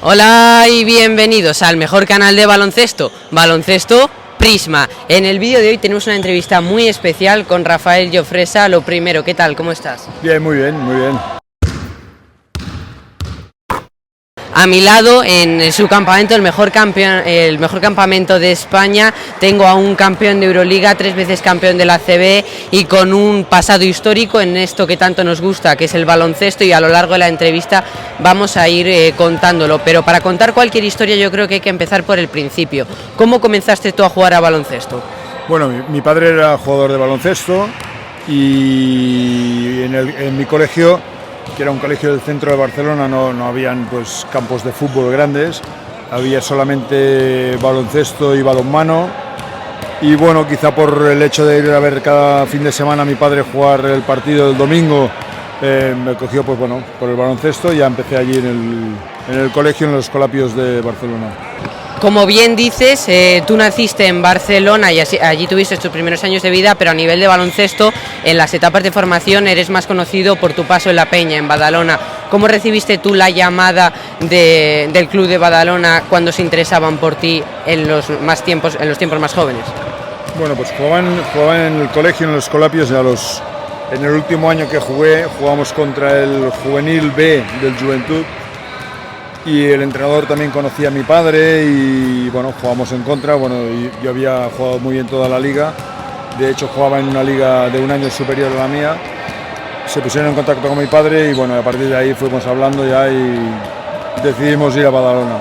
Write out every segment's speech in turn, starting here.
Hola y bienvenidos al mejor canal de baloncesto, Baloncesto Prisma. En el vídeo de hoy tenemos una entrevista muy especial con Rafael Llofresa. Lo primero, ¿qué tal? ¿Cómo estás? Bien, muy bien, muy bien. A mi lado, en su campamento, el mejor campamento de España, tengo a un campeón de Euroliga, 3 veces campeón de la ACB y con un pasado histórico en esto que tanto nos gusta, que es el baloncesto, y a lo largo de la entrevista vamos a ir contándolo. Pero para contar cualquier historia yo creo que hay que empezar por el principio. ¿Cómo comenzaste tú a jugar a baloncesto? Bueno, mi padre era jugador de baloncesto y en mi colegio, que era un colegio del centro de Barcelona, no habían pues campos de fútbol grandes, había solamente baloncesto y balonmano. Y bueno, quizá por el hecho de ir a ver cada fin de semana a mi padre jugar el partido del domingo, me cogió pues bueno por el baloncesto y ya empecé allí en el colegio, en los Escolapios de Barcelona. Como bien dices, tú naciste en Barcelona y allí tuviste tus primeros años de vida, pero a nivel de baloncesto, en las etapas de formación eres más conocido por tu paso en La Peña, en Badalona. ¿Cómo recibiste tú la llamada del club de Badalona cuando se interesaban por ti en los tiempos más jóvenes? Bueno, pues jugaba en el colegio, en los Escolapios, en el último año que jugamos contra el juvenil B del Juventud. Y el entrenador también conocía a mi padre y bueno, jugamos en contra. Bueno, yo había jugado muy bien toda la liga, de hecho jugaba en una liga de un año superior a la mía. Se pusieron en contacto con mi padre y bueno, a partir de ahí fuimos hablando ya y decidimos ir a Badalona.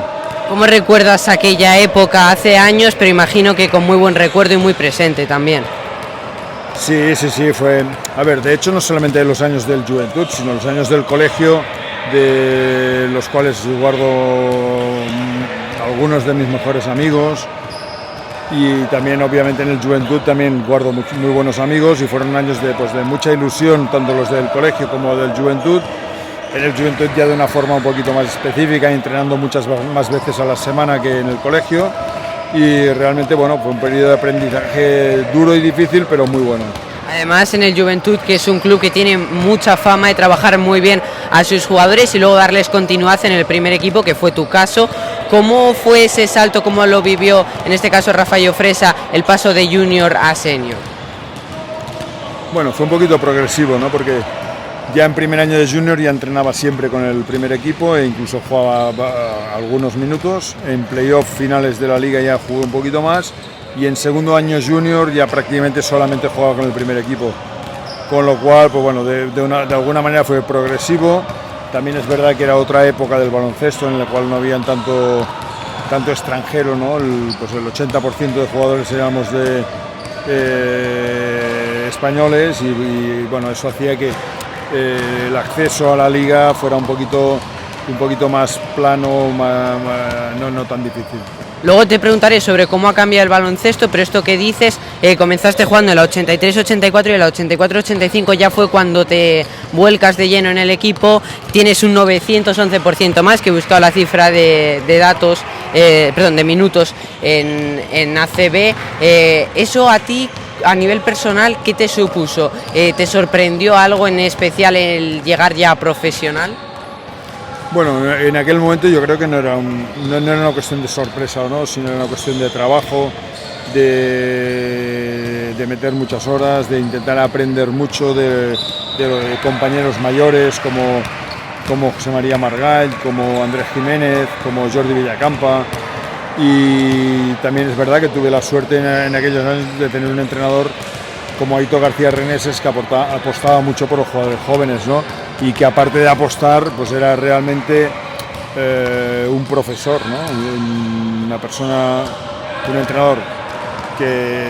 ¿Cómo recuerdas aquella época hace años, pero imagino que con muy buen recuerdo y muy presente también? Sí, fue... A ver, de hecho no solamente los años del Juventud, sino los años del colegio, de los cuales guardo algunos de mis mejores amigos, y también obviamente en el Juventud también guardo muy buenos amigos, y fueron años de mucha ilusión, tanto los del colegio como del Juventud. En el Juventud ya de una forma un poquito más específica, entrenando muchas más veces a la semana que en el colegio, y realmente bueno, fue un periodo de aprendizaje duro y difícil, pero muy bueno. Además, en el Juventud, que es un club que tiene mucha fama de trabajar muy bien a sus jugadores y luego darles continuidad en el primer equipo, que fue tu caso. ¿Cómo fue ese salto, cómo lo vivió, en este caso Rafael Llofresa, el paso de junior a senior? Bueno, fue un poquito progresivo, ¿no? Porque ya en primer año de junior ya entrenaba siempre con el primer equipo e incluso jugaba algunos minutos. En playoff finales de la liga ya jugué un poquito más. Y en segundo año junior ya prácticamente solamente jugaba con el primer equipo, con lo cual pues bueno, de alguna manera fue progresivo. También es verdad que era otra época del baloncesto en la cual no habían tanto extranjero, ¿no? El 80% de jugadores éramos españoles y bueno, eso hacía que el acceso a la liga fuera un poquito más plano, no tan difícil. Luego te preguntaré sobre cómo ha cambiado el baloncesto, pero esto que dices, comenzaste jugando en la 83-84 y en la 84-85 ya fue cuando te vuelcas de lleno en el equipo. Tienes un 911% más, que he buscado la cifra de minutos en ACB. Eso a ti, a nivel personal, ¿qué te supuso? ¿Te sorprendió algo en especial el llegar ya a profesional? Bueno, en aquel momento yo creo que no era una cuestión de sorpresa o no, sino era una cuestión de trabajo, de meter muchas horas, de intentar aprender mucho de compañeros mayores como José María Margall, como Andrés Jiménez, como Jordi Villacampa. Y también es verdad que tuve la suerte en aquellos años de tener un entrenador como Aitor García Reneses, que apostaba mucho por los jugadores jóvenes, ¿no? Y que aparte de apostar, pues era realmente un profesor, ¿no? Una persona, un entrenador que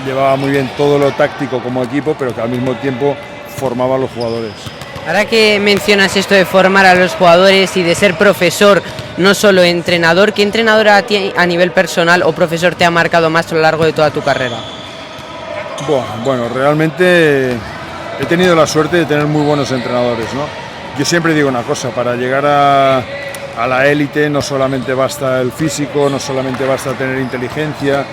llevaba muy bien todo lo táctico como equipo, pero que al mismo tiempo formaba a los jugadores. Ahora que mencionas esto de formar a los jugadores y de ser profesor, no solo entrenador, ¿qué entrenador a ti a nivel personal o profesor te ha marcado más a lo largo de toda tu carrera? Bueno, realmente he tenido la suerte de tener muy buenos entrenadores, ¿no? Yo siempre digo una cosa, para llegar a la élite no solamente basta el físico, no solamente basta tener inteligencia,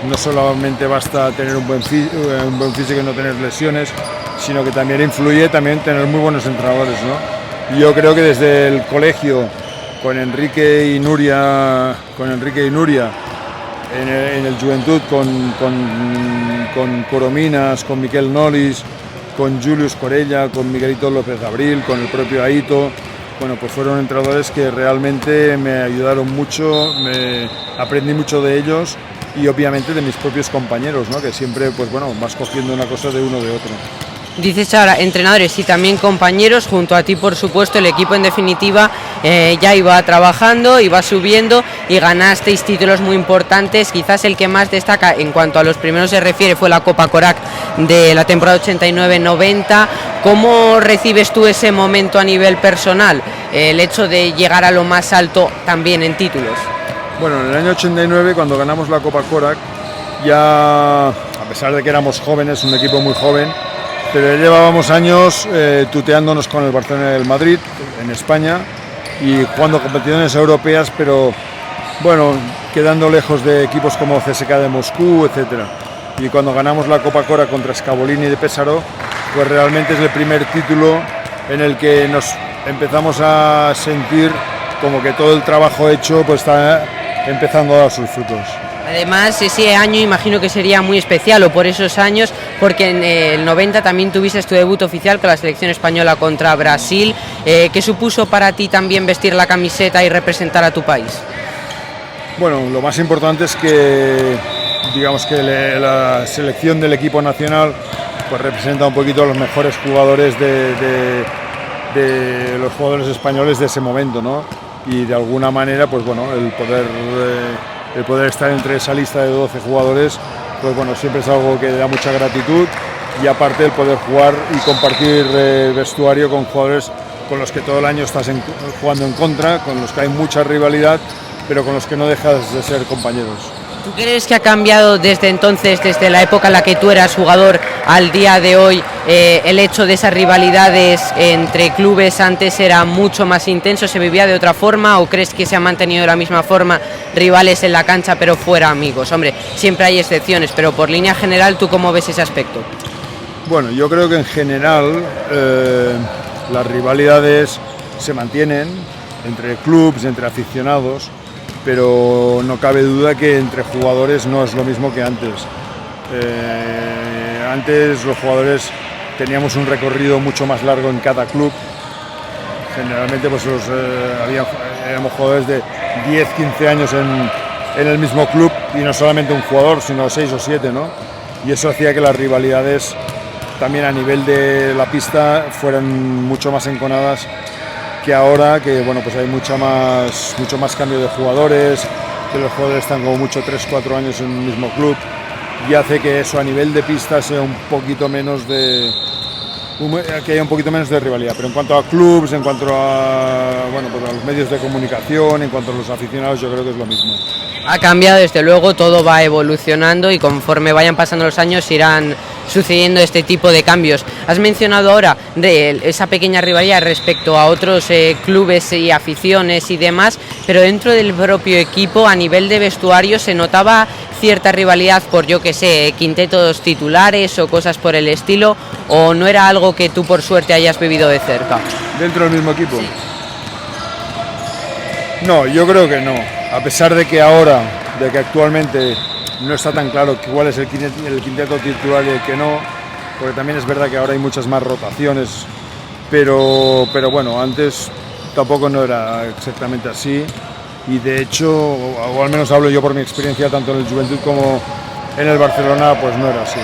no solamente basta tener un buen físico y no tener lesiones, sino que también influye tener muy buenos entrenadores, ¿no? Y yo creo que desde el colegio con Enrique y Nuria en el Joventut, con Corominas, con Miquel Nolis, con Julius Corella, con Miguelito López Gabriel, con el propio Aito. Bueno, pues fueron entrenadores que realmente me ayudaron mucho, aprendí mucho de ellos y obviamente de mis propios compañeros, ¿no? Que siempre, pues bueno, vas cogiendo una cosa de uno de otro. Dices ahora entrenadores y también compañeros, junto a ti por supuesto el equipo en definitiva ya iba trabajando, iba subiendo y ganasteis títulos muy importantes. Quizás el que más destaca en cuanto a los primeros se refiere fue la Copa Korak de la temporada 89-90. ¿Cómo recibes tú ese momento a nivel personal, el hecho de llegar a lo más alto también en títulos? Bueno, en el año 89 cuando ganamos la Copa Korak, ya a pesar de que éramos jóvenes, un equipo muy joven, pero ya llevábamos años tuteándonos con el Barcelona y el Madrid en España y jugando competiciones europeas, pero bueno, quedando lejos de equipos como CSKA de Moscú, etcétera. Y cuando ganamos la Copa Korak contra Scavolini de Pesaro, pues realmente es el primer título en el que nos empezamos a sentir como que todo el trabajo hecho pues está empezando a dar sus frutos. Además, ese año imagino que sería muy especial, o por esos años, porque en el 90 también tuviste tu debut oficial con la selección española contra Brasil. ¿Qué supuso para ti también vestir la camiseta y representar a tu país? Bueno, lo más importante es que, digamos que la selección del equipo nacional pues representa un poquito a los mejores jugadores de los jugadores españoles de ese momento, ¿no? Y de alguna manera, pues bueno, el poder estar entre esa lista de 12 jugadores, pues bueno, siempre es algo que da mucha gratitud, y aparte el poder jugar y compartir vestuario con jugadores con los que todo el año estás jugando en contra, con los que hay mucha rivalidad, pero con los que no dejas de ser compañeros. ¿Tú crees que ha cambiado desde entonces, desde la época en la que tú eras jugador al día de hoy, el hecho de esas rivalidades entre clubes? Antes era mucho más intenso, se vivía de otra forma, o crees que se ha mantenido de la misma forma, rivales en la cancha pero fuera amigos? Hombre, siempre hay excepciones, pero por línea general, ¿tú cómo ves ese aspecto? Bueno, yo creo que en general las rivalidades se mantienen entre clubes, entre aficionados, pero no cabe duda que entre jugadores no es lo mismo que antes. Antes los jugadores teníamos un recorrido mucho más largo en cada club. Generalmente pues éramos jugadores de 10, 15 años en el mismo club, y no solamente un jugador, sino 6 o 7, ¿no? Y eso hacía que las rivalidades también a nivel de la pista fueran mucho más enconadas que ahora, que bueno, pues hay mucho más cambio de jugadores, que los jugadores están como mucho 3-4 años en un mismo club, y hace que eso a nivel de pista sea que haya un poquito menos de rivalidad. Pero en cuanto a clubs, en cuanto a, bueno, pues a los medios de comunicación, en cuanto a los aficionados, yo creo que es lo mismo. Ha cambiado, desde luego, todo va evolucionando y conforme vayan pasando los años irán sucediendo este tipo de cambios. Has mencionado ahora de esa pequeña rivalidad respecto a otros clubes y aficiones y demás, pero dentro del propio equipo, a nivel de vestuario, ¿se notaba cierta rivalidad por, yo que sé, quintetos titulares o cosas por el estilo, o no era algo que tú por suerte hayas vivido de cerca? ¿Dentro del mismo equipo? Sí. No, yo creo que no. A pesar de que actualmente no está tan claro cuál es el quinteto titular y el que no, porque también es verdad que ahora hay muchas más rotaciones, pero bueno, antes tampoco no era exactamente así, y de hecho, o al menos hablo yo por mi experiencia, tanto en el Joventut como en el Barcelona, pues no era así.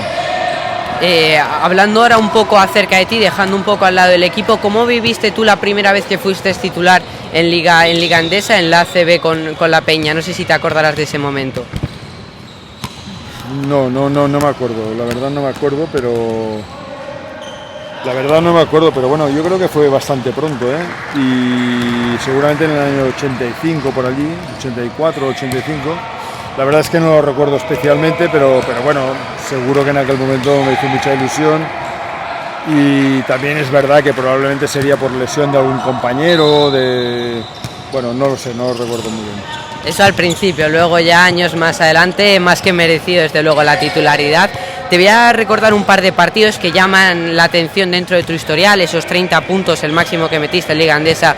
Hablando ahora un poco acerca de ti, dejando un poco al lado del equipo, ¿cómo viviste tú la primera vez que fuiste titular en Liga Endesa, en la ACB con la Peña? No sé si te acordarás de ese momento. No me acuerdo, la verdad no me acuerdo, pero bueno, yo creo que fue bastante pronto, y seguramente en el año 85 por allí, 84, 85. La verdad es que no lo recuerdo especialmente, pero bueno, seguro que en aquel momento me hizo mucha ilusión, y también es verdad que probablemente sería por lesión de algún compañero, bueno, no lo sé, no lo recuerdo muy bien. Eso al principio, luego ya años más adelante, más que merecido desde luego la titularidad. Te voy a recordar un par de partidos que llaman la atención dentro de tu historial, esos 30 puntos, el máximo que metiste en Liga Endesa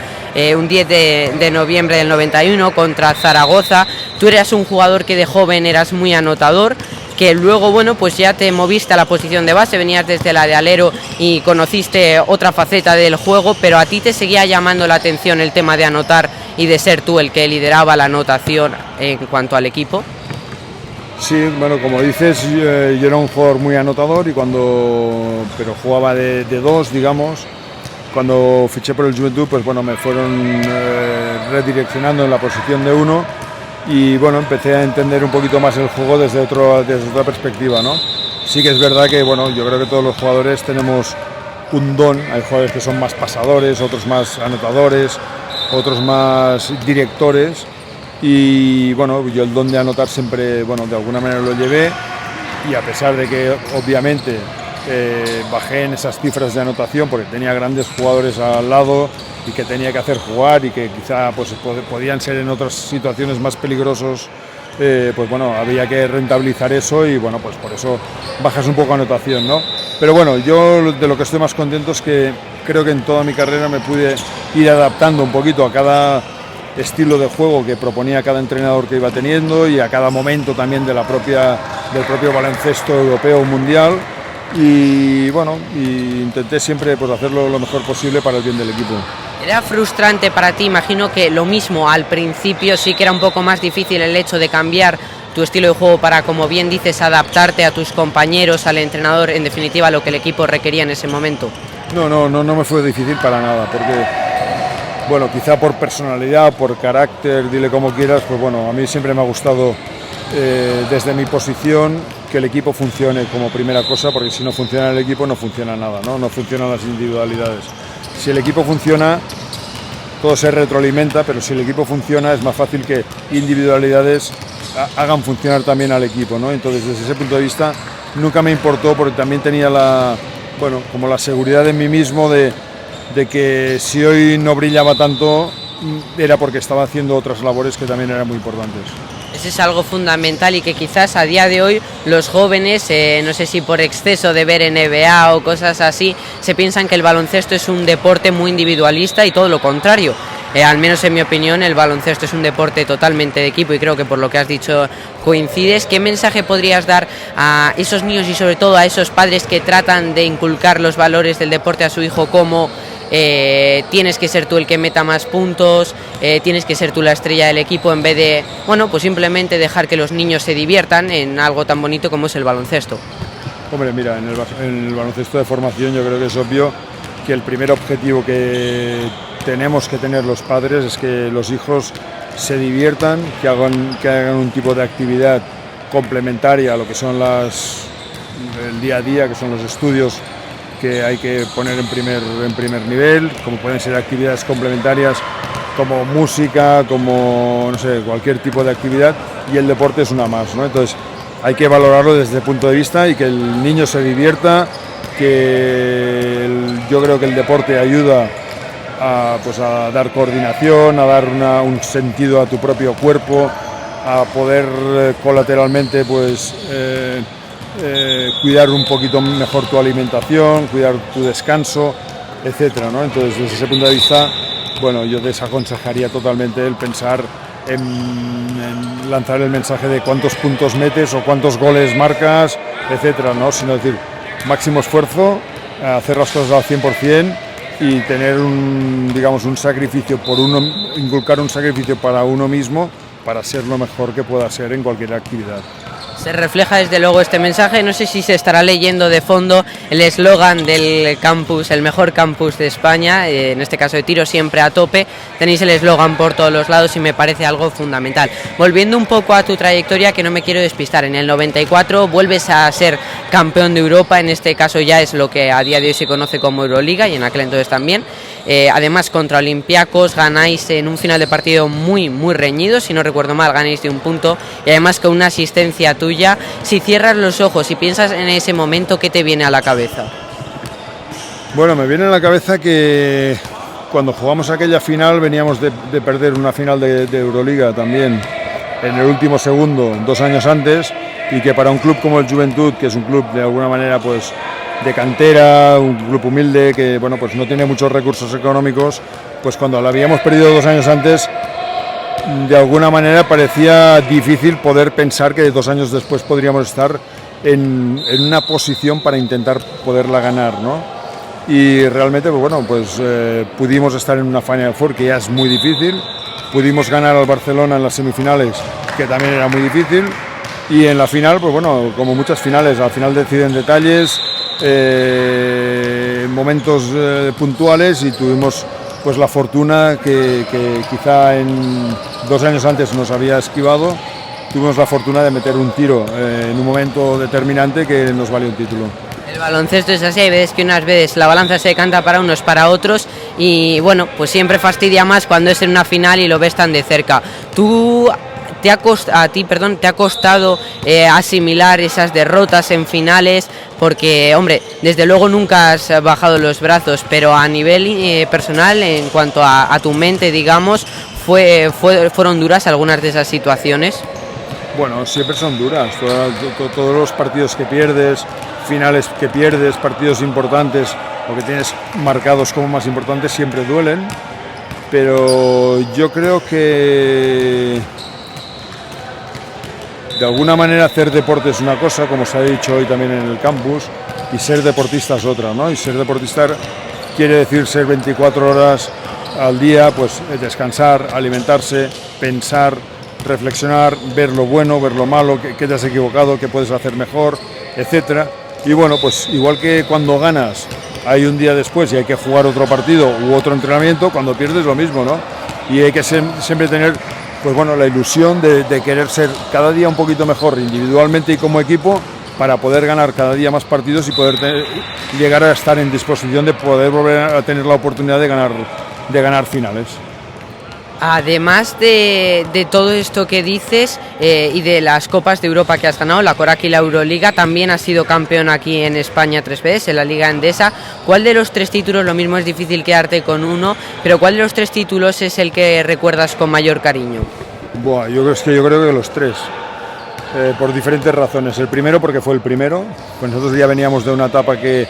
un 10 de noviembre del 91 contra Zaragoza. Tú eras un jugador que de joven eras muy anotador, que luego, bueno, pues ya te moviste a la posición de base, venías desde la de alero y conociste otra faceta del juego, pero a ti te seguía llamando la atención el tema de anotar y de ser tú el que lideraba la anotación en cuanto al equipo. Sí, bueno, como dices, yo era un jugador muy anotador pero jugaba de dos, digamos. Cuando fiché por el Juventud, pues bueno, me fueron redireccionando en la posición de 1 y bueno, empecé a entender un poquito más el juego desde otra perspectiva, ¿no? Sí que es verdad que bueno, yo creo que todos los jugadores tenemos un don. Hay jugadores que son más pasadores, otros más anotadores, otros más directores. Y bueno, yo el don de anotar siempre, bueno, de alguna manera lo llevé, y a pesar de que obviamente bajé en esas cifras de anotación porque tenía grandes jugadores al lado y que tenía que hacer jugar y que quizá pues podían ser en otras situaciones más peligrosos, pues bueno, había que rentabilizar eso y bueno, pues por eso bajas un poco anotación, ¿no? Pero bueno, yo de lo que estoy más contento es que creo que en toda mi carrera me pude ir adaptando un poquito a cada estilo de juego que proponía cada entrenador que iba teniendo y a cada momento también del propio baloncesto europeo o mundial, y bueno, intenté siempre pues hacerlo lo mejor posible para el bien del equipo. ¿Era frustrante para ti? Imagino que lo mismo al principio, sí que era un poco más difícil el hecho de cambiar tu estilo de juego para, como bien dices, adaptarte a tus compañeros, al entrenador, en definitiva lo que el equipo requería en ese momento. No me fue difícil para nada, porque bueno, quizá por personalidad, por carácter, dile como quieras, pues bueno, a mí siempre me ha gustado desde mi posición que el equipo funcione como primera cosa, porque si no funciona el equipo no funciona nada, no funcionan las individualidades. Si el equipo funciona, todo se retroalimenta, pero si el equipo funciona es más fácil que individualidades hagan funcionar también al equipo, ¿no? Entonces, desde ese punto de vista, nunca me importó, porque también tenía como la seguridad en mí mismo de que si hoy no brillaba tanto era porque estaba haciendo otras labores que también eran muy importantes. Eso es algo fundamental y que quizás a día de hoy los jóvenes, no sé si por exceso de ver NBA o cosas así, se piensan que el baloncesto es un deporte muy individualista y todo lo contrario. Al menos en mi opinión el baloncesto es un deporte totalmente de equipo y creo que por lo que has dicho coincides. ¿Qué mensaje podrías dar a esos niños y sobre todo a esos padres que tratan de inculcar los valores del deporte a su hijo, como tienes que ser tú el que meta más puntos, tienes que ser tú la estrella del equipo, en vez de, bueno, pues simplemente dejar que los niños se diviertan en algo tan bonito como es el baloncesto? Hombre, mira, en el baloncesto de formación yo creo que es obvio que el primer objetivo que tenemos que tener los padres es que los hijos se diviertan, que hagan un tipo de actividad complementaria a lo que son el día a día, que son los estudios que hay que poner en primer nivel, como pueden ser actividades complementarias como música, como no sé, cualquier tipo de actividad, y el deporte es una más, ¿no? Entonces hay que valorarlo desde ese punto de vista y que el niño se divierta, yo creo que el deporte ayuda a dar coordinación, a dar un sentido a tu propio cuerpo, a poder colateralmente pues cuidar un poquito mejor tu alimentación, cuidar tu descanso, etcétera, ¿no? Entonces, desde ese punto de vista, bueno, yo desaconsejaría totalmente el pensar en lanzar el mensaje de cuántos puntos metes o cuántos goles marcas, etcétera, ¿no? Sino decir, máximo esfuerzo, hacer las cosas al 100% y tener un sacrificio inculcar un sacrificio para uno mismo para ser lo mejor que pueda ser en cualquier actividad. Se refleja desde luego este mensaje. No sé si se estará leyendo de fondo el eslogan del campus, el mejor campus de España, en este caso de Tiro Siempre a Tope. Tenéis el eslogan por todos los lados y me parece algo fundamental. Volviendo un poco a tu trayectoria, que no me quiero despistar, en el 94 vuelves a ser campeón de Europa, en este caso ya es lo que a día de hoy se conoce como Euroliga y en aquel entonces también. Además contra Olympiacos ganáis en un final de partido muy reñido, si no recuerdo mal ganáis de un punto y además con una asistencia tuya. Si cierras los ojos y piensas en ese momento, ¿qué te viene a la cabeza? Bueno, me viene a la cabeza que cuando jugamos aquella final veníamos de perder una final de Euroliga también en el último segundo, 2 años antes, y que para un club como el Joventut, que es un club de alguna manera pues de cantera, un club humilde que bueno pues no tiene muchos recursos económicos, pues cuando lo habíamos perdido 2 años antes, de alguna manera parecía difícil poder pensar que 2 años después podríamos estar en una posición para intentar poderla ganar, ¿no? Y realmente pues bueno, pues pudimos estar en una Final Four, que ya es muy difícil, pudimos ganar al Barcelona en las semifinales, que también era muy difícil, y en la final, pues bueno, como muchas finales, al final deciden detalles, momentos puntuales, y tuvimos pues la fortuna que quizá en 2 años antes nos había esquivado. Tuvimos la fortuna de meter un tiro en un momento determinante que nos valió un título. El baloncesto es así, hay veces que unas veces la balanza se decanta para unos, para otros, y bueno, pues siempre fastidia más cuando es en una final y lo ves tan de cerca. ¿Te ha costado asimilar esas derrotas en finales? Porque, hombre, desde luego nunca has bajado los brazos, pero a nivel personal, en cuanto a tu mente, digamos, ¿fueron duras algunas de esas situaciones? Bueno, siempre son duras, todos los partidos que pierdes, finales que pierdes, partidos importantes o que tienes marcados como más importantes siempre duelen, pero yo creo que de alguna manera hacer deporte es una cosa, como se ha dicho hoy también en el campus, y ser deportista es otra, ¿no? Y ser deportista quiere decir ser 24 horas al día, pues descansar, alimentarse, pensar, reflexionar, ver lo bueno, ver lo malo, qué te has equivocado, qué puedes hacer mejor, etcétera. Y bueno, pues igual que cuando ganas hay un día después y hay que jugar otro partido u otro entrenamiento, cuando pierdes lo mismo, ¿no? Y hay que siempre tener, pues bueno, la ilusión de querer ser cada día un poquito mejor individualmente y como equipo, para poder ganar cada día más partidos y poder llegar a estar en disposición de poder volver a tener la oportunidad de ganar finales. Además de todo esto que dices y de las Copas de Europa que has ganado, la Corac y la Euroliga, también has sido campeón aquí en España 3 veces, en la Liga Endesa. ¿Cuál de los 3 títulos, lo mismo es difícil quedarte con uno, pero cuál de los 3 títulos es el que recuerdas con mayor cariño? Buah, yo creo que los 3, por diferentes razones. El primero porque fue el primero, pues nosotros ya veníamos de una etapa que,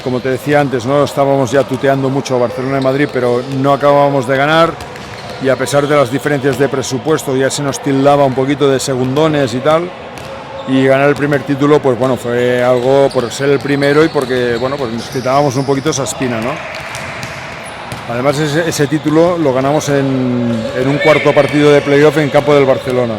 como te decía antes, no estábamos ya tuteando mucho a Barcelona y Madrid, pero no acabábamos de ganar. Y a pesar de las diferencias de presupuesto ya se nos tildaba un poquito de segundones y tal, y ganar el primer título pues bueno, fue algo por ser el primero y porque bueno, pues nos quitábamos un poquito esa espina, ¿no? Además ese título lo ganamos en un cuarto partido de playoff en campo del Barcelona.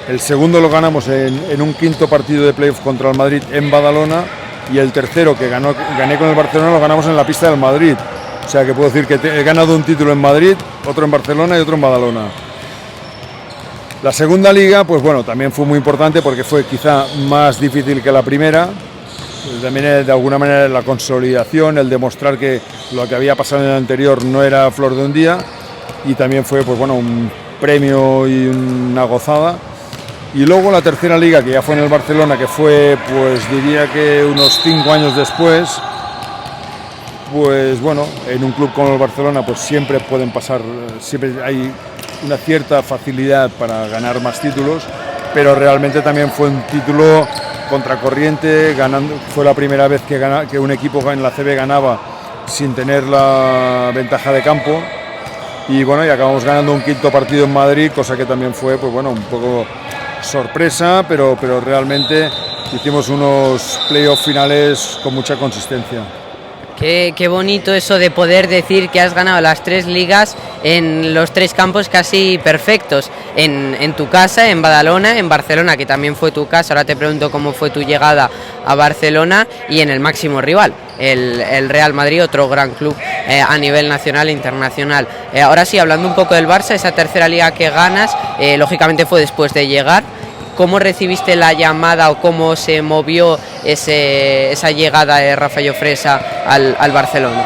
El segundo lo ganamos en un quinto partido de playoff contra el Madrid en Badalona, y el tercero que gané con el Barcelona lo ganamos en la pista del Madrid. O sea que puedo decir que he ganado un título en Madrid, otro en Barcelona y otro en Badalona. La segunda liga, pues bueno, también fue muy importante porque fue quizá más difícil que la primera. También de alguna manera la consolidación, el demostrar que lo que había pasado en el anterior no era flor de un día. Y también fue pues bueno, un premio y una gozada. Y luego la tercera liga, que ya fue en el Barcelona, que fue pues diría que unos 5 años después. Pues bueno, en un club como el Barcelona pues siempre pueden pasar, siempre hay una cierta facilidad para ganar más títulos, pero realmente también fue un título contracorriente, fue la primera vez que un equipo en la CB ganaba sin tener la ventaja de campo, y bueno, y acabamos ganando un quinto partido en Madrid, cosa que también fue pues bueno, un poco sorpresa, pero realmente hicimos unos playoffs finales con mucha consistencia. Qué bonito eso de poder decir que has ganado las 3 ligas en los 3 campos casi perfectos, en tu casa, en Badalona, en Barcelona, que también fue tu casa. Ahora te pregunto cómo fue tu llegada a Barcelona, y en el máximo rival, el Real Madrid, otro gran club a nivel nacional e internacional. Ahora sí, hablando un poco del Barça, esa tercera liga que ganas, lógicamente fue después de llegar. ¿Cómo recibiste la llamada o cómo se movió esa llegada de Rafa Llofresa al Barcelona?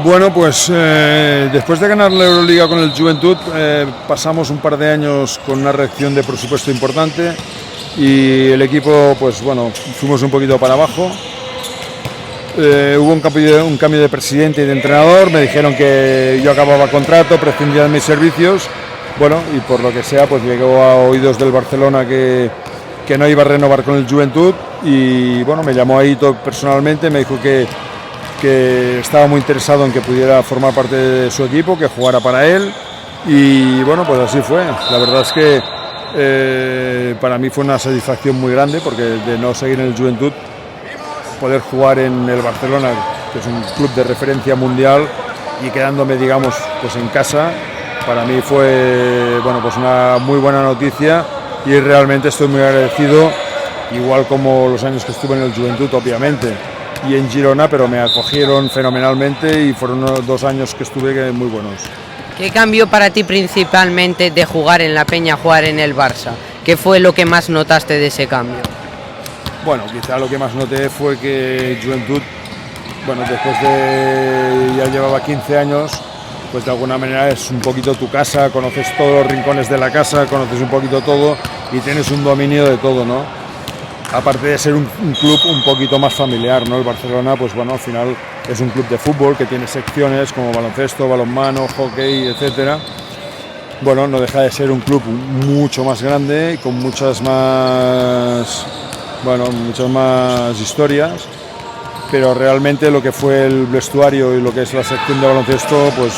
Bueno, pues después de ganar la Euroliga con el Joventut, pasamos un par de años con una reacción de presupuesto importante, y el equipo, pues bueno, fuimos un poquito para abajo. Hubo un cambio de presidente y de entrenador, me dijeron que yo acababa contrato, prescindía de mis servicios. Bueno, y por lo que sea, pues llegó a oídos del Barcelona que que no iba a renovar con el Juventud y bueno, me llamó Aito personalmente, me dijo que estaba muy interesado en que pudiera formar parte de su equipo, que jugara para él y bueno, pues así fue. La verdad es que para mí fue una satisfacción muy grande porque de no seguir en el Juventud, poder jugar en el Barcelona, que es un club de referencia mundial, y quedándome, digamos, pues en casa, para mí fue bueno, pues una muy buena noticia y realmente estoy muy agradecido, igual como los años que estuve en el Juventud, obviamente, y en Girona, pero me acogieron fenomenalmente y fueron unos 2 años que estuve muy buenos. ¿Qué cambió para ti principalmente de jugar en la Peña a jugar en el Barça? ¿Qué fue lo que más notaste de ese cambio? Bueno, quizá lo que más noté fue que Juventud, bueno, después de ya llevaba 15 años, pues de alguna manera es un poquito tu casa, conoces todos los rincones de la casa, conoces un poquito todo y tienes un dominio de todo, ¿no? Aparte de ser un club un poquito más familiar, ¿no? El Barcelona, pues bueno, al final es un club de fútbol que tiene secciones como baloncesto, balonmano, hockey, etcétera. Bueno, no deja de ser un club mucho más grande, con muchas más historias, pero realmente lo que fue el vestuario y lo que es la sección de baloncesto, pues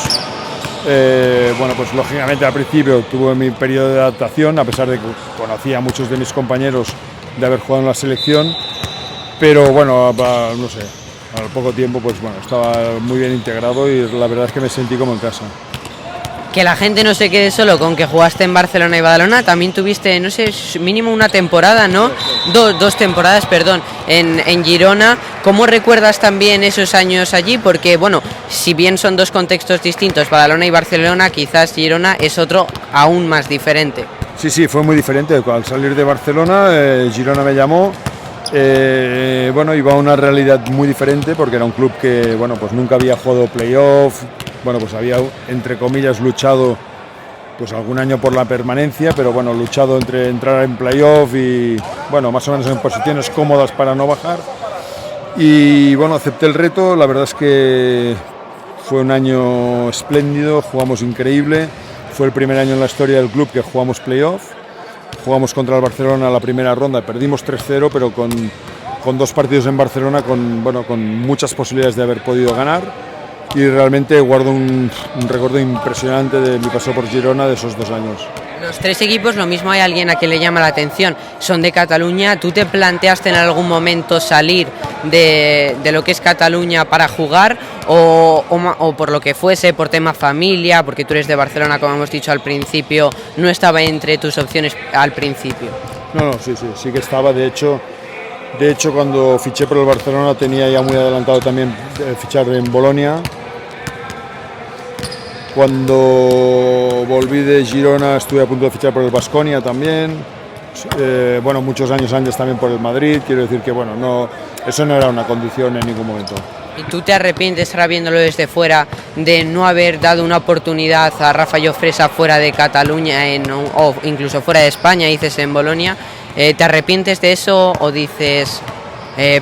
bueno, pues lógicamente al principio tuve mi periodo de adaptación, a pesar de que conocía a muchos de mis compañeros de haber jugado en la selección, pero bueno, no sé, al poco tiempo pues bueno, estaba muy bien integrado y la verdad es que me sentí como en casa. Que la gente no se quede solo con que jugaste en Barcelona y Badalona, también tuviste, no sé, mínimo una temporada, ¿no? Dos temporadas, perdón, en Girona. ¿Cómo recuerdas también esos años allí? Porque, bueno, si bien son dos contextos distintos, Badalona y Barcelona, quizás Girona es otro aún más diferente. Sí, fue muy diferente. Al salir de Barcelona, Girona me llamó. Bueno, iba a una realidad muy diferente porque era un club que, bueno, pues nunca había jugado playoff. Bueno, pues había, entre comillas, luchado pues algún año por la permanencia, pero bueno, luchado entre entrar en playoff y, bueno, más o menos en posiciones cómodas para no bajar. Y bueno, acepté el reto, la verdad es que fue un año espléndido, jugamos increíble, fue el primer año en la historia del club que jugamos playoff, jugamos contra el Barcelona la primera ronda, perdimos 3-0, pero con 2 partidos en Barcelona, con muchas posibilidades de haber podido ganar. Y realmente guardo un recuerdo impresionante de mi paso por Girona de esos 2 años. Los 3 equipos, lo mismo hay alguien a quien le llama la atención, son de Cataluña. ¿Tú te planteaste en algún momento salir de lo que es Cataluña para jugar o por lo que fuese, por tema familia, porque tú eres de Barcelona, como hemos dicho al principio, no estaba entre tus opciones al principio? No, sí que estaba, de hecho, cuando fiché por el Barcelona tenía ya muy adelantado también fichar en Bolonia. Cuando volví de Girona estuve a punto de fichar por el Baskonia también. Bueno, muchos años antes también por el Madrid. Quiero decir que bueno, eso no era una condición en ningún momento. ¿Y tú te arrepientes, ahora viéndolo desde fuera, de no haber dado una oportunidad a Rafa Llofresa fuera de Cataluña o incluso fuera de España, dices en Bolonia? ¿Te arrepientes de eso o dices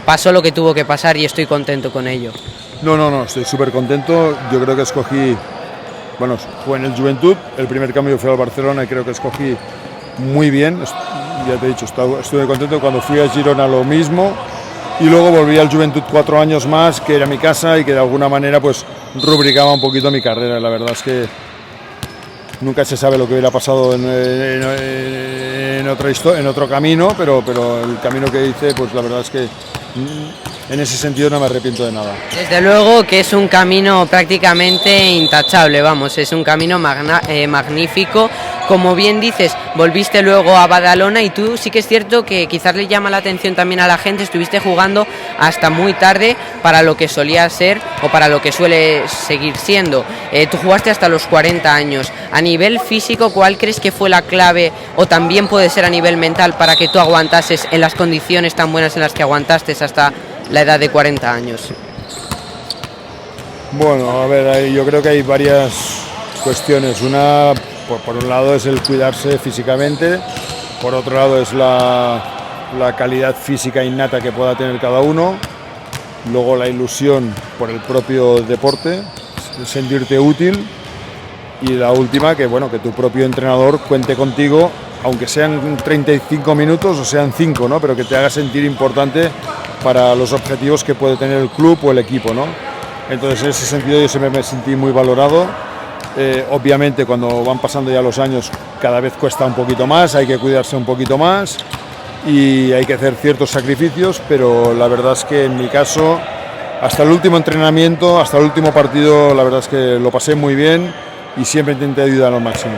pasó lo que tuvo que pasar y estoy contento con ello? No, estoy súper contento. Yo creo que escogí, bueno, fue en el Juventud, el primer cambio fue al Barcelona y creo que escogí muy bien. Ya te he dicho, estuve contento. Cuando fui a Girona lo mismo y luego volví al Juventud 4 años más, que era mi casa y que de alguna manera pues rubricaba un poquito mi carrera. La verdad es que nunca se sabe lo que hubiera pasado en otro camino, pero el camino que hice, pues la verdad es que en ese sentido no me arrepiento de nada. Desde luego que es un camino prácticamente intachable, vamos, es un camino magnífico. Como bien dices, volviste luego a Badalona y tú sí que es cierto que quizás le llama la atención también a la gente, estuviste jugando hasta muy tarde para lo que solía ser o para lo que suele seguir siendo. Tú jugaste hasta los 40 años. A nivel físico, ¿cuál crees que fue la clave o también puede ser a nivel mental para que tú aguantases en las condiciones tan buenas en las que aguantaste hasta la edad de 40 años? Bueno, a ver, yo creo que hay varias cuestiones. Una, por un lado, es el cuidarse físicamente, por otro lado es la calidad física innata que pueda tener cada uno, luego la ilusión por el propio deporte, sentirte útil, y la última, que bueno, que tu propio entrenador cuente contigo aunque sean 35 minutos o sean 5, ¿no? Pero que te haga sentir importante para los objetivos que puede tener el club o el equipo, ¿no? Entonces, en ese sentido yo siempre me sentí muy valorado. Obviamente cuando van pasando ya los años cada vez cuesta un poquito más, hay que cuidarse un poquito más y hay que hacer ciertos sacrificios, pero la verdad es que en mi caso, hasta el último entrenamiento, hasta el último partido, la verdad es que lo pasé muy bien y siempre intenté ayudar al máximo.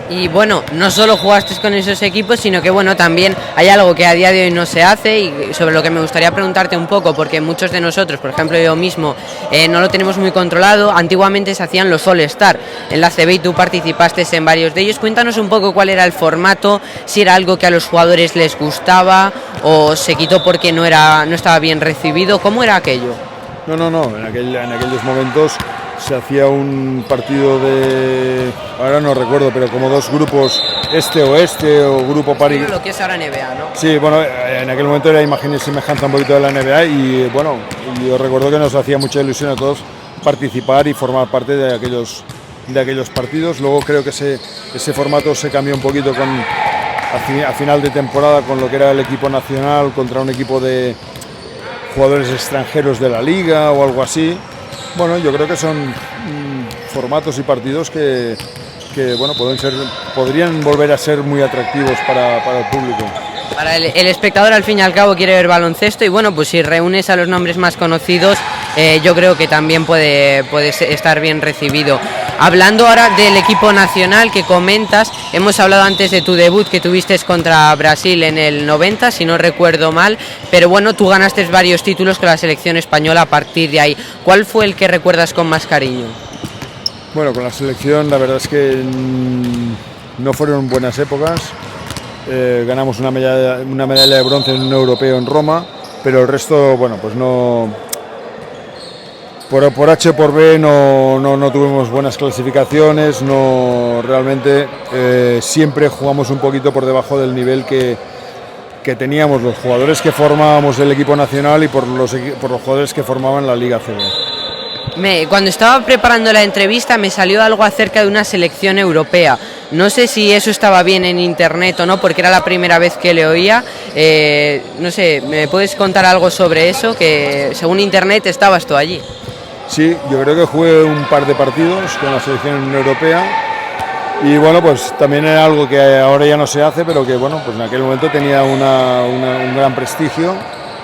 Y bueno, no solo jugaste con esos equipos, sino que bueno, también hay algo que a día de hoy no se hace y sobre lo que me gustaría preguntarte un poco, porque muchos de nosotros, por ejemplo yo mismo, no lo tenemos muy controlado. Antiguamente se hacían los All-Star en la CB y tú participaste en varios de ellos. Cuéntanos un poco cuál era el formato, si era algo que a los jugadores les gustaba o se quitó porque no estaba bien recibido. ¿Cómo era aquello? No, en aquellos momentos se hacía un partido de, ahora no recuerdo, pero como dos grupos este-oeste o grupo pari. Lo que es ahora NBA, ¿no? Sí, bueno, en aquel momento era imagen y semejanza un poquito de la NBA y bueno, yo recuerdo que nos hacía mucha ilusión a todos participar y formar parte de aquellos partidos. Luego creo que ese formato se cambió un poquito a final de temporada con lo que era el equipo nacional contra un equipo de jugadores extranjeros de la liga o algo así. Bueno, yo creo que son formatos y partidos que bueno, podrían volver a ser muy atractivos para el público. Para el espectador, al fin y al cabo, quiere ver baloncesto y bueno, pues si reúnes a los nombres más conocidos, yo creo que también puede estar bien recibido. Hablando ahora del equipo nacional que comentas, hemos hablado antes de tu debut que tuviste contra Brasil en el 90, si no recuerdo mal, pero bueno, tú ganaste varios títulos con la selección española a partir de ahí. ¿Cuál fue el que recuerdas con más cariño? Bueno, con la selección la verdad es que no fueron buenas épocas. Ganamos una medalla de bronce en un europeo en Roma, pero el resto, bueno, pues no... Por H o por B no tuvimos buenas clasificaciones, realmente siempre jugamos un poquito por debajo del nivel que teníamos los jugadores que formábamos el equipo nacional y por los jugadores que formaban la Liga CB. Cuando estaba preparando la entrevista me salió algo acerca de una selección europea. No sé si eso estaba bien en internet o no, porque era la primera vez que le oía. No sé, ¿me puedes contar algo sobre eso? Que según internet estabas tú allí. Sí, yo creo que jugué un par de partidos con la selección europea y bueno, pues también era algo que ahora ya no se hace, pero que bueno, pues en aquel momento tenía un gran prestigio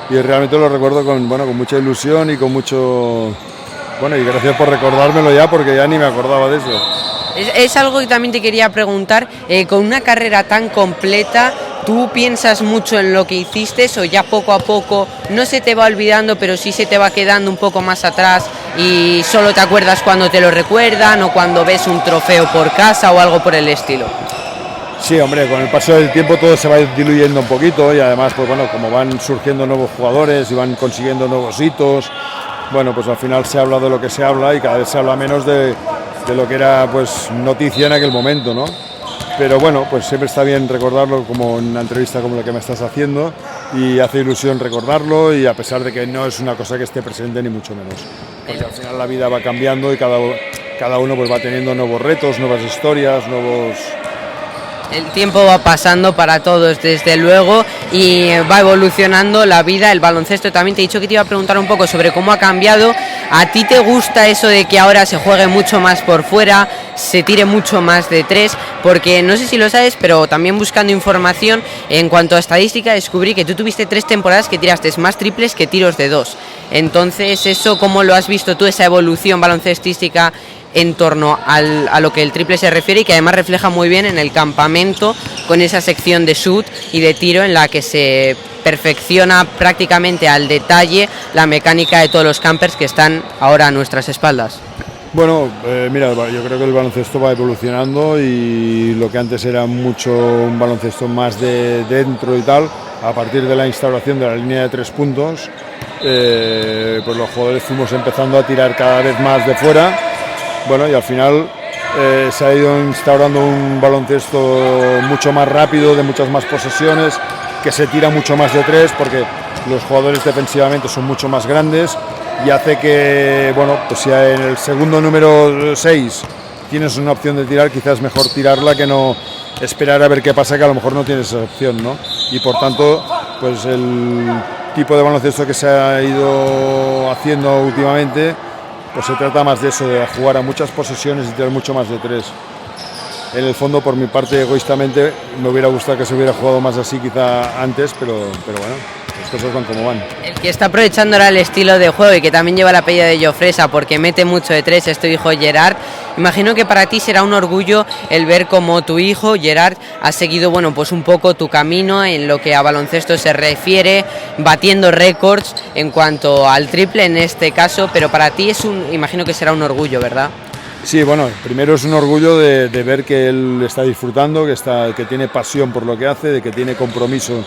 y realmente lo recuerdo con mucha ilusión y con mucho... Bueno, y gracias por recordármelo ya, porque ya ni me acordaba de eso. Es algo que también te quería preguntar, con una carrera tan completa, ¿tú piensas mucho en lo que hiciste o ya poco a poco no se te va olvidando, pero sí se te va quedando un poco más atrás y solo te acuerdas cuando te lo recuerdan o cuando ves un trofeo por casa o algo por el estilo? Sí, hombre, con el paso del tiempo todo se va diluyendo un poquito y además, pues bueno, como van surgiendo nuevos jugadores y van consiguiendo nuevos hitos, bueno, pues al final se habla de lo que se habla y cada vez se habla menos de lo que era pues noticia en aquel momento, ¿no? Pero bueno, pues siempre está bien recordarlo como en una entrevista como la que me estás haciendo y hace ilusión recordarlo y a pesar de que no es una cosa que esté presente ni mucho menos. Porque al final la vida va cambiando y cada uno pues va teniendo nuevos retos, nuevas historias, nuevos... El tiempo va pasando para todos, desde luego, y va evolucionando la vida, el baloncesto. También te he dicho que te iba a preguntar un poco sobre cómo ha cambiado. ¿A ti te gusta eso de que ahora se juegue mucho más por fuera, se tire mucho más de tres? Porque no sé si lo sabes, pero también buscando información en cuanto a estadística descubrí que tú tuviste 3 temporadas que tiraste más triples que tiros de 2. Entonces, ¿eso cómo lo has visto tú, esa evolución baloncestística en torno a lo que el triple se refiere y que además refleja muy bien en el campamento con esa sección de shoot y de tiro en la que se perfecciona prácticamente al detalle la mecánica de todos los campers que están ahora a nuestras espaldas? Bueno, mira, yo creo que el baloncesto va evolucionando y lo que antes era mucho un baloncesto más de dentro y tal, a partir de la instauración de la línea de 3 puntos, pues los jugadores fuimos empezando a tirar cada vez más de fuera. Bueno, y al final se ha ido instaurando un baloncesto mucho más rápido, de muchas más posesiones, que se tira mucho más de 3 porque los jugadores defensivamente son mucho más grandes y hace que, bueno, pues si en el segundo número 6 tienes una opción de tirar, quizás mejor tirarla que no esperar a ver qué pasa, que a lo mejor no tienes esa opción, ¿no? Y por tanto, pues el tipo de baloncesto que se ha ido haciendo últimamente, pues se trata más de eso, de jugar a muchas posesiones y tener mucho más de tres. En el fondo, por mi parte, egoístamente, me hubiera gustado que se hubiera jugado más así quizá antes, pero bueno, las cosas van como van. El que está aprovechando ahora el estilo de juego y que también lleva el apellido de Jofresa porque mete mucho de tres es tu hijo Gerard. Imagino que para ti será un orgullo el ver cómo tu hijo Gerard ha seguido, bueno, pues un poco tu camino en lo que a baloncesto se refiere, batiendo récords en cuanto al triple en este caso, pero para ti imagino que será un orgullo, ¿verdad? Sí, bueno, primero es un orgullo de ver que él está disfrutando, que tiene pasión por lo que hace, de que tiene compromiso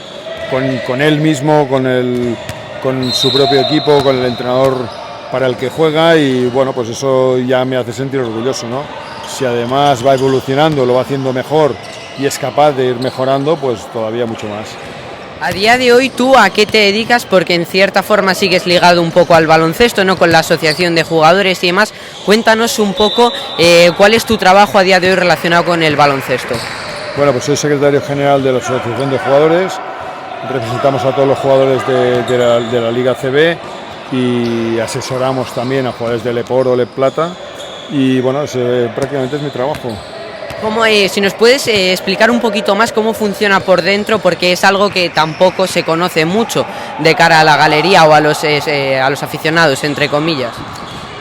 con él mismo, con su propio equipo, con el entrenador para el que juega, y bueno, pues eso ya me hace sentir orgulloso, ¿no? Si además va evolucionando, lo va haciendo mejor y es capaz de ir mejorando, pues todavía mucho más. A día de hoy, ¿tú a qué te dedicas? Porque en cierta forma sigues ligado un poco al baloncesto, ¿no? Con la asociación de jugadores y demás. Cuéntanos un poco cuál es tu trabajo a día de hoy relacionado con el baloncesto. Bueno, pues soy secretario general de la asociación de jugadores. Representamos a todos los jugadores de la Liga CB y asesoramos también a jugadores de LEP Oro, LEP Plata. Y bueno, prácticamente es mi trabajo. Si nos puedes explicar un poquito más cómo funciona por dentro, porque es algo que tampoco se conoce mucho de cara a la galería o a los aficionados, entre comillas.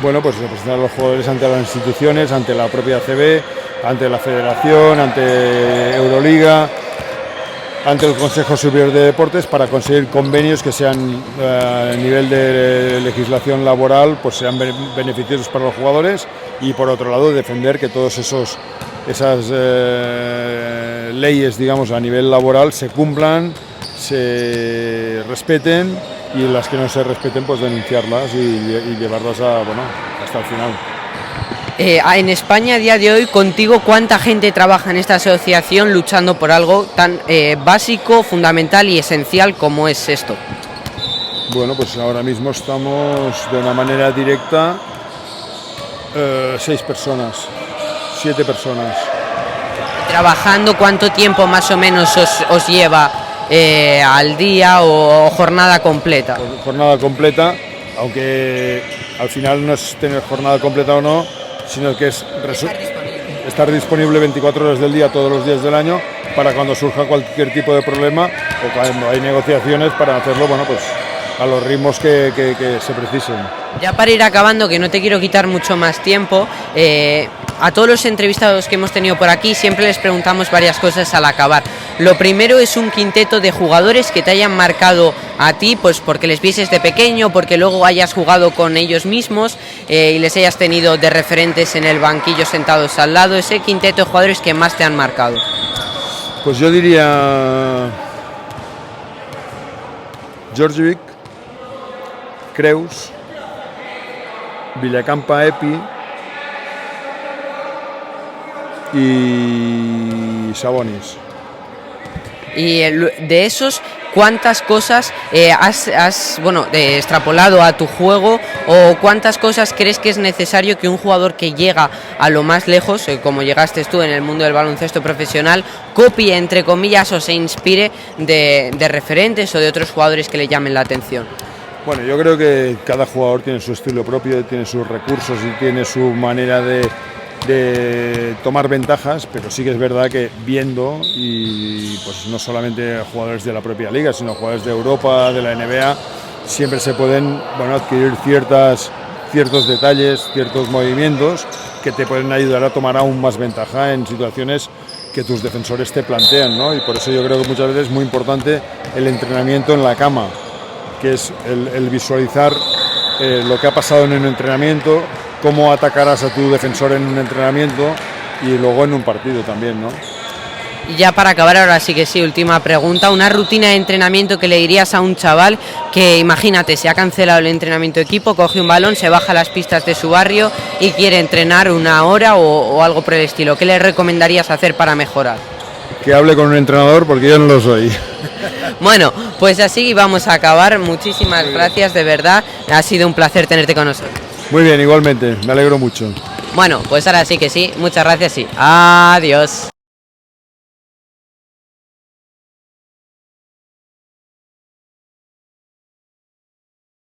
Bueno, pues representar a los jugadores ante las instituciones, ante la propia CB, ante la Federación, ante Euroliga, ante el Consejo Superior de Deportes, para conseguir convenios que sean a nivel de legislación laboral, pues sean beneficiosos para los jugadores, y por otro lado defender que todos esas leyes, digamos, a nivel laboral se cumplan, se respeten, y las que no se respeten, pues denunciarlas y llevarlas hasta el final. En España a día de hoy, contigo, ¿cuánta gente trabaja en esta asociación luchando por algo tan básico, fundamental y esencial como es esto? Bueno, pues ahora mismo estamos de una manera directa 6 personas, 7 personas. ¿Trabajando cuánto tiempo más o menos os lleva al día o jornada completa? Jornada completa, aunque al final no es tener jornada completa o no, sino que es estar disponible 24 horas del día, todos los días del año, para cuando surja cualquier tipo de problema o cuando hay negociaciones, para hacerlo, bueno, pues a los ritmos que se precisen. Ya para ir acabando, que no te quiero quitar mucho más tiempo, a todos los entrevistados que hemos tenido por aquí siempre les preguntamos varias cosas al acabar. Lo primero es un quinteto de jugadores que te hayan marcado a ti, pues porque les vieses de pequeño, porque luego hayas jugado con ellos mismos y les hayas tenido de referentes en el banquillo sentados al lado, ese quinteto de jugadores que más te han marcado. Pues yo diría Georgievic, Creus, Villacampa, Epi y Sabonis. Y de esos, ¿cuántas cosas has extrapolado a tu juego, o cuántas cosas crees que es necesario que un jugador que llega a lo más lejos, como llegaste tú en el mundo del baloncesto profesional, copie, entre comillas, o se inspire de referentes o de otros jugadores que le llamen la atención? Bueno, yo creo que cada jugador tiene su estilo propio, tiene sus recursos y tiene su manera de tomar ventajas, pero sí que es verdad que viendo, y pues no solamente jugadores de la propia liga, sino jugadores de Europa, de la NBA, siempre se pueden adquirir ciertos detalles, ciertos movimientos que te pueden ayudar a tomar aún más ventaja en situaciones que tus defensores te plantean, ¿no? Y por eso yo creo que muchas veces es muy importante el entrenamiento en la cama, que es el visualizar lo que ha pasado en un entrenamiento, cómo atacarás a tu defensor en un entrenamiento y luego en un partido también, ¿no? Y ya para acabar, ahora sí que sí, última pregunta, una rutina de entrenamiento que le dirías a un chaval que, imagínate, se ha cancelado el entrenamiento de equipo, coge un balón, se baja a las pistas de su barrio y quiere entrenar una hora o algo por el estilo. ¿Qué le recomendarías hacer para mejorar? Que hable con un entrenador, porque yo no lo soy. Bueno, pues así vamos a acabar. Muchísimas gracias, de verdad. Ha sido un placer tenerte con nosotros. Muy bien, igualmente. Me alegro mucho. Bueno, pues ahora sí que sí. Muchas gracias y adiós.